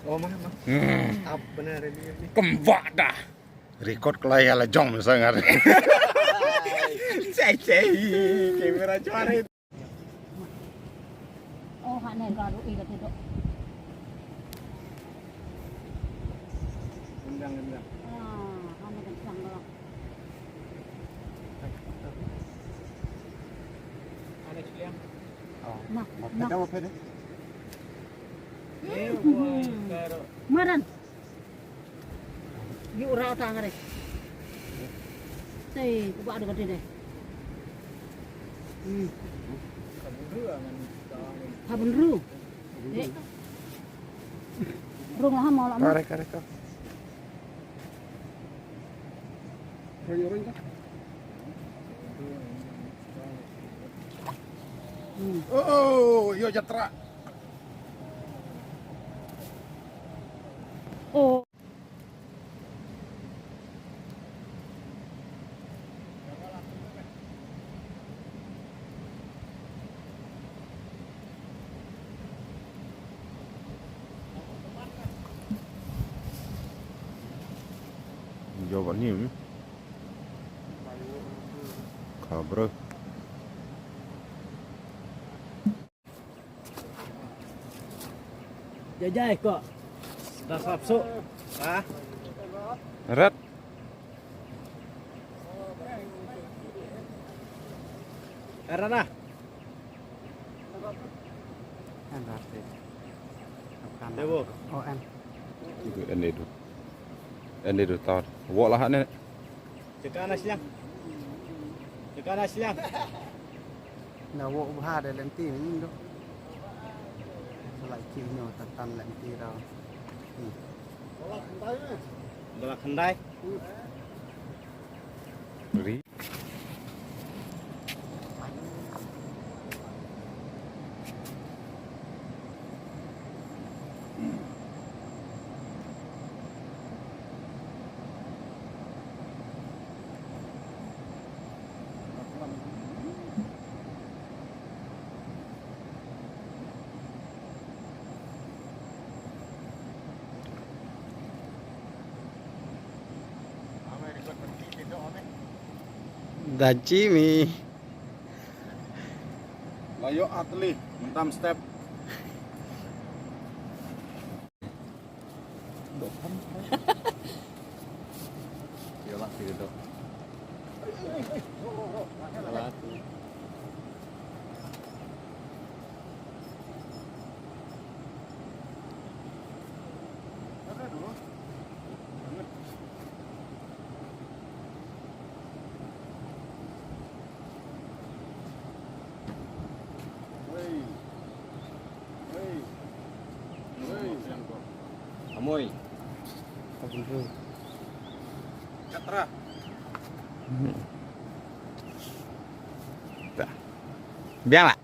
Oh mah. Up bener ini. Kembak dah. Record kelaya lah jong sangat. Cek kamera cuare. Oh, hak này gà đuôi là thế đó. Undang. Ah, hak này kencang đó. Ada ciliang. Nah, Ada apa ini? Eh, buat karo. Maran. Yuk rawat tangan deh. Teh, coba ada gede deh. Habun ru. Rung lah mau lama. Karek. Roy kan. Oh, yo jatra. Oh. Jawabannya kabro. Jajai kok. Dah sapsu. Ah. Rat. Era dah. Dewo. Oh, Ini tu tar. Wak lah ni. Cekak nasiang. Nah, wo bah ada lenti ni tu. Selai kino tekan lenti dah. Dah kendai. Beri. Daci mi. Layo atli, entam step. Yalah gitu. Amoy. Jatra. Biar lah.